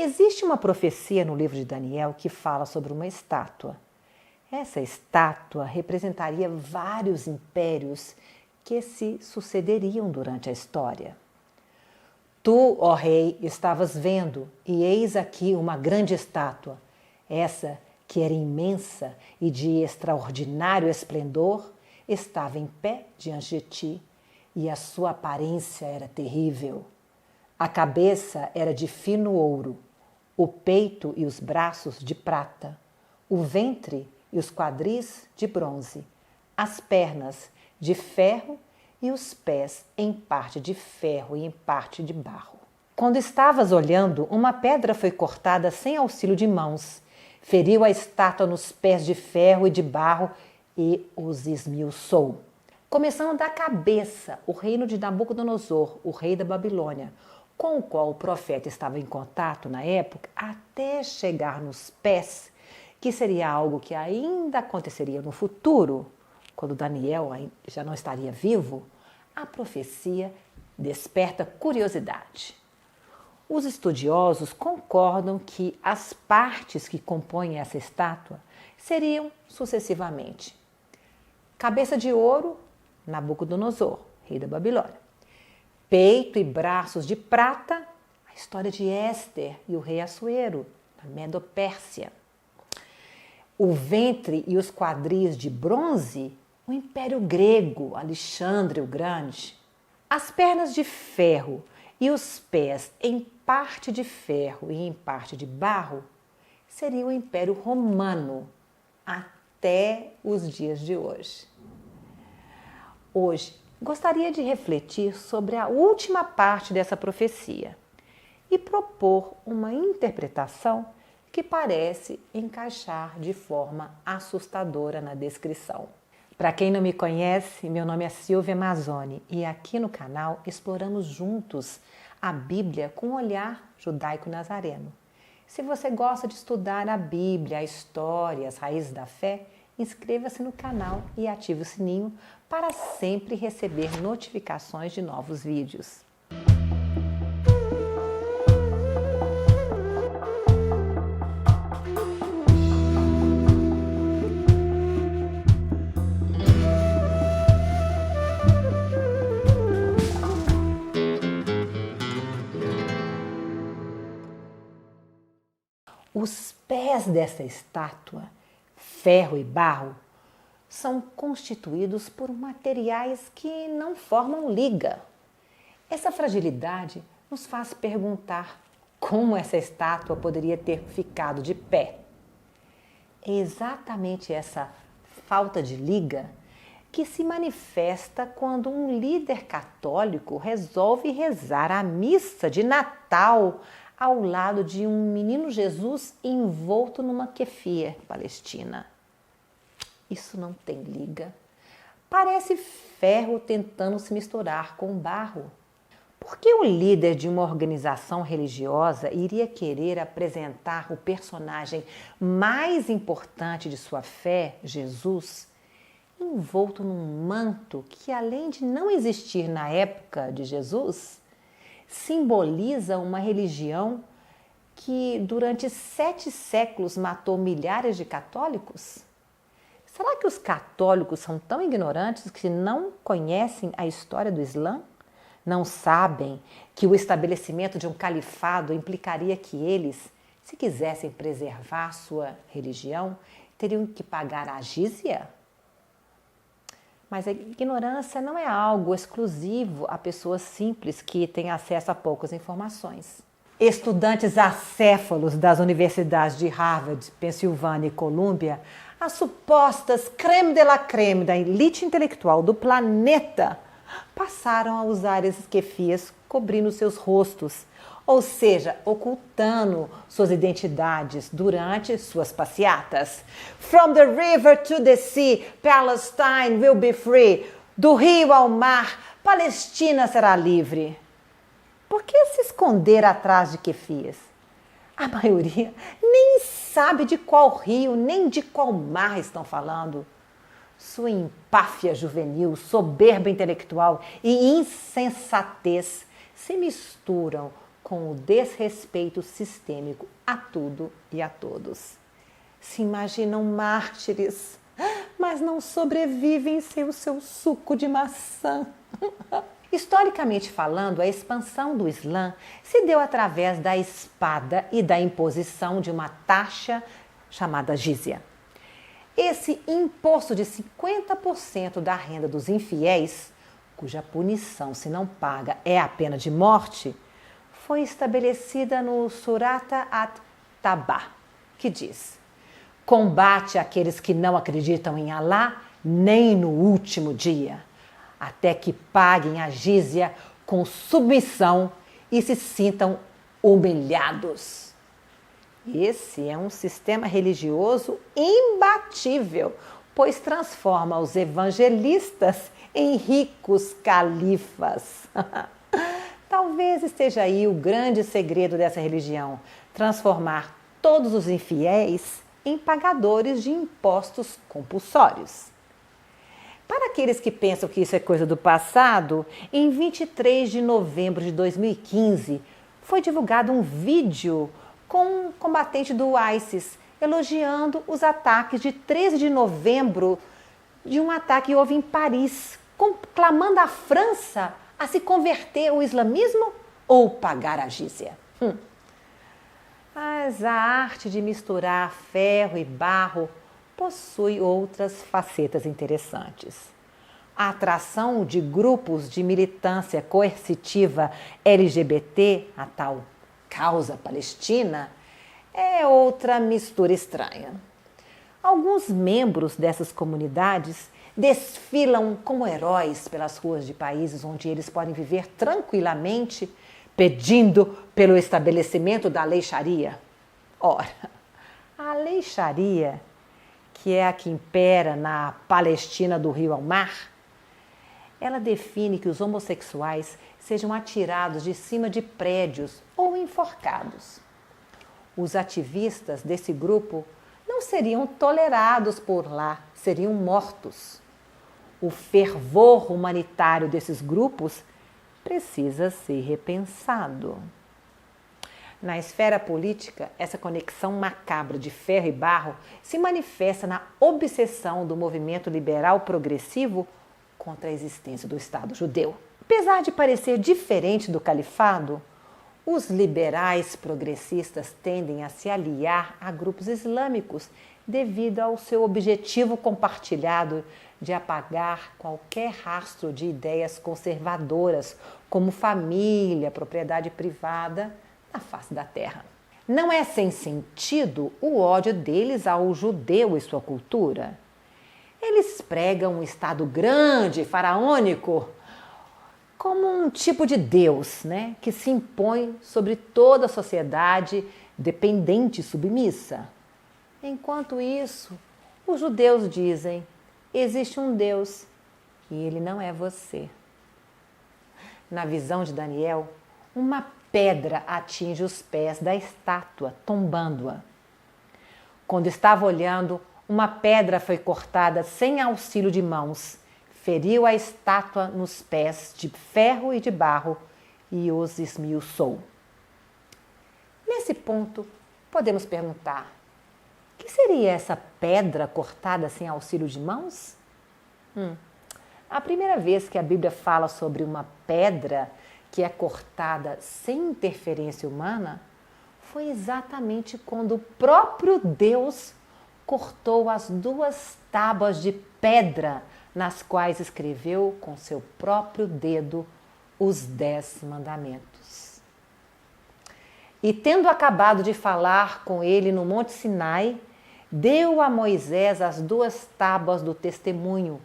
Existe uma profecia no livro de Daniel que fala sobre uma estátua. Essa estátua representaria vários impérios que se sucederiam durante a história. Tu, ó rei, estavas vendo, e eis aqui uma grande estátua, essa que era imensa e de extraordinário esplendor, estava em pé diante de ti, e a sua aparência era terrível. A cabeça era de fino ouro, o peito e os braços de prata, o ventre e os quadris de bronze, as pernas de ferro e os pés em parte de ferro e em parte de barro. Quando estavas olhando, uma pedra foi cortada sem auxílio de mãos, feriu a estátua nos pés de ferro e de barro e os esmiuçou. Começando da cabeça, o reino de Nabucodonosor, o rei da Babilônia, com o qual o profeta estava em contato na época, até chegar nos pés, que seria algo que ainda aconteceria no futuro, quando Daniel já não estaria vivo, a profecia desperta curiosidade. Os estudiosos concordam que as partes que compõem essa estátua seriam sucessivamente: cabeça de ouro, Nabucodonosor, rei da Babilônia; peito e braços de prata, a história de Éster e o rei Assuero, da Medo-Pérsia; o ventre e os quadris de bronze, o Império Grego, Alexandre o Grande; as pernas de ferro e os pés em parte de ferro e em parte de barro, seria o Império Romano, até os dias de hoje. Hoje, gostaria de refletir sobre a última parte dessa profecia e propor uma interpretação que parece encaixar de forma assustadora na descrição. Para quem não me conhece, meu nome é Silvia Mazzoni e aqui no canal exploramos juntos a Bíblia com um olhar judaico-nazareno. Se você gosta de estudar a Bíblia, a história, as raízes da fé, inscreva-se no canal e ative o sininho para sempre receber notificações de novos vídeos. Os pés dessa estátua, ferro e barro, são constituídos por materiais que não formam liga. Essa fragilidade nos faz perguntar como essa estátua poderia ter ficado de pé. É exatamente essa falta de liga que se manifesta quando um líder católico resolve rezar a missa de Natal ao lado de um menino Jesus envolto numa kefir palestina. Isso não tem liga. Parece ferro tentando se misturar com barro. Por que o líder de uma organização religiosa iria querer apresentar o personagem mais importante de sua fé, Jesus, envolto num manto que, além de não existir na época de Jesus, simboliza uma religião que durante 7 séculos matou milhares de católicos? Será que os católicos são tão ignorantes que não conhecem a história do Islã? Não sabem que o estabelecimento de um califado implicaria que eles, se quisessem preservar sua religião, teriam que pagar a jizya? Mas a ignorância não é algo exclusivo a pessoas simples que têm acesso a poucas informações. Estudantes acéfalos das universidades de Harvard, Pensilvânia e Colômbia, as supostas creme de la creme da elite intelectual do planeta, passaram a usar esses kefirs cobrindo seus rostos, ou seja, ocultando suas identidades durante suas passeatas. From the river to the sea, Palestine will be free. Do rio ao mar, Palestina será livre. Por que se esconder atrás de kefirs? A maioria nem sabe de qual rio nem de qual mar estão falando. Sua empáfia juvenil, soberba intelectual e insensatez se misturam com o desrespeito sistêmico a tudo e a todos. Se imaginam mártires, mas não sobrevivem sem o seu suco de maçã. Historicamente falando, a expansão do Islã se deu através da espada e da imposição de uma taxa chamada jizya. Esse imposto de 50% da renda dos infiéis, cuja punição, se não paga, é a pena de morte, foi estabelecida no Surata at-Tabah, que diz: combate aqueles que não acreditam em Alá nem no último dia, até que paguem a jizya com submissão e se sintam humilhados. Esse é um sistema religioso imbatível, pois transforma os evangelistas em ricos califas. Talvez esteja aí o grande segredo dessa religião: transformar todos os infiéis em pagadores de impostos compulsórios. Para aqueles que pensam que isso é coisa do passado, em 23 de novembro de 2015 foi divulgado um vídeo com um combatente do ISIS elogiando os ataques de 13 de novembro, de um ataque que houve em Paris, clamando a França a se converter ao islamismo ou pagar a jizya. Mas a arte de misturar ferro e barro possui outras facetas interessantes. A atração de grupos de militância coercitiva LGBT, a tal causa palestina, é outra mistura estranha. Alguns membros dessas comunidades desfilam como heróis pelas ruas de países onde eles podem viver tranquilamente, pedindo pelo estabelecimento da lei Sharia. Ora, a lei Sharia, que é a que impera na Palestina do Rio ao Mar, ela define que os homossexuais sejam atirados de cima de prédios ou enforcados. Os ativistas desse grupo não seriam tolerados por lá, seriam mortos. O fervor humanitário desses grupos precisa ser repensado. Na esfera política, essa conexão macabra de ferro e barro se manifesta na obsessão do movimento liberal progressivo contra a existência do Estado judeu. Apesar de parecer diferente do califado, os liberais progressistas tendem a se aliar a grupos islâmicos devido ao seu objetivo compartilhado de apagar qualquer rastro de ideias conservadoras, como família, propriedade privada, na face da terra. Não é sem sentido o ódio deles ao judeu e sua cultura. Eles pregam um Estado grande, faraônico, como um tipo de Deus, que se impõe sobre toda a sociedade dependente e submissa. Enquanto isso, os judeus dizem: existe um Deus e ele não é você. Na visão de Daniel, uma pedra atinge os pés da estátua, tombando-a. Quando estava olhando, uma pedra foi cortada sem auxílio de mãos, feriu a estátua nos pés de ferro e de barro e os esmiuçou. Nesse ponto, podemos perguntar: o que seria essa pedra cortada sem auxílio de mãos? A primeira vez que a Bíblia fala sobre uma pedra que é cortada sem interferência humana foi exatamente quando o próprio Deus cortou as 2 tábuas de pedra nas quais escreveu com seu próprio dedo os 10 mandamentos. E tendo acabado de falar com ele no Monte Sinai, deu a Moisés as 2 tábuas do testemunho,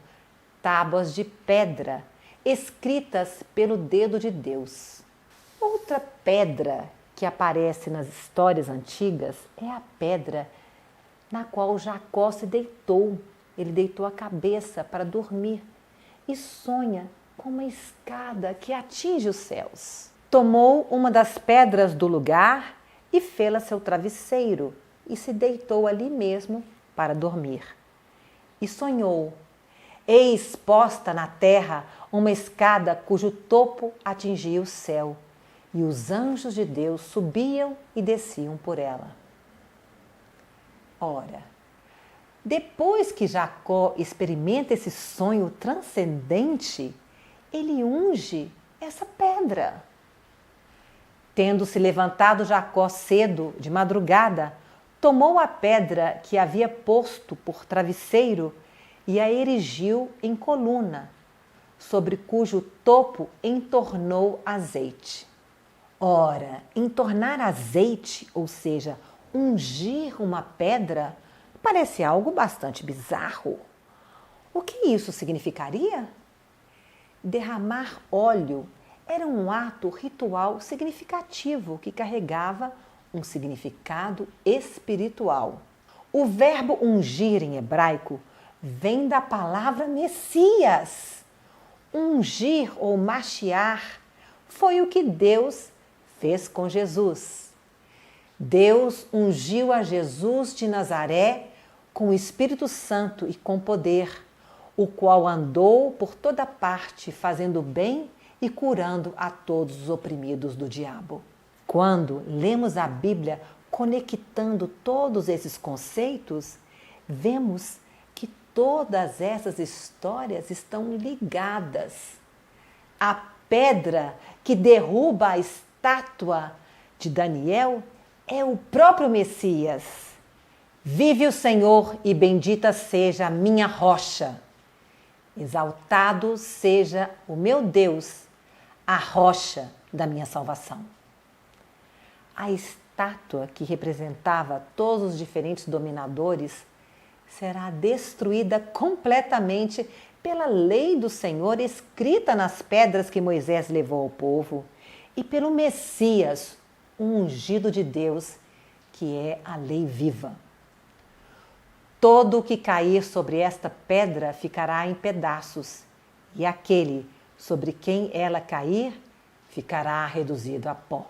tábuas de pedra, escritas pelo dedo de Deus. Outra pedra que aparece nas histórias antigas é a pedra na qual Jacó se deitou. Ele deitou a cabeça para dormir e sonha com uma escada que atinge os céus. Tomou uma das pedras do lugar e fê-la seu travesseiro e se deitou ali mesmo para dormir. E sonhou: eis posta na terra uma escada cujo topo atingia o céu. e os anjos de Deus subiam e desciam por ela. Ora, depois que Jacó experimenta esse sonho transcendente, ele unge essa pedra. Tendo se levantado Jacó cedo, de madrugada, tomou a pedra que havia posto por travesseiro e a erigiu em coluna, sobre cujo topo entornou azeite. Ora, entornar azeite, ou seja, ungir uma pedra, parece algo bastante bizarro. O que isso significaria? Derramar óleo era um ato ritual significativo que carregava um significado espiritual. O verbo ungir em hebraico vem da palavra Messias. Ungir ou machiar foi o que Deus fez com Jesus. Deus ungiu a Jesus de Nazaré com o Espírito Santo e com poder, o qual andou por toda parte fazendo bem e curando a todos os oprimidos do diabo. Quando lemos a Bíblia conectando todos esses conceitos, vemos que todas essas histórias estão ligadas. A pedra que derruba a estátua de Daniel é o próprio Messias. Vive o Senhor e bendita seja a minha rocha. Exaltado seja o meu Deus, a rocha da minha salvação. A estátua que representava todos os diferentes dominadores será destruída completamente pela lei do Senhor escrita nas pedras que Moisés levou ao povo e pelo Messias, o ungido de Deus, que é a lei viva. Todo o que cair sobre esta pedra ficará em pedaços, e aquele sobre quem ela cair ficará reduzido a pó.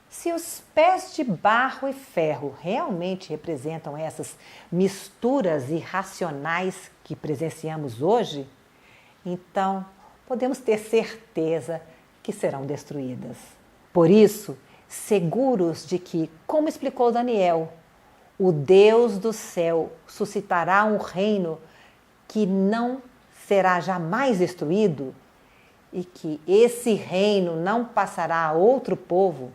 Se os pés de barro e ferro realmente representam essas misturas irracionais que presenciamos hoje, então podemos ter certeza que serão destruídas. Por isso, seguros de que, como explicou Daniel, o Deus do céu suscitará um reino que não será jamais destruído e que esse reino não passará a outro povo,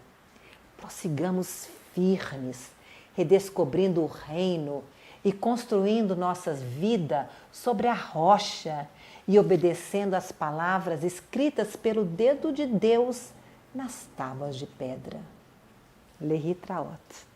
prossigamos firmes, redescobrindo o reino e construindo nossa vida sobre a rocha e obedecendo às palavras escritas pelo dedo de Deus nas tábuas de pedra. Lehi Traot.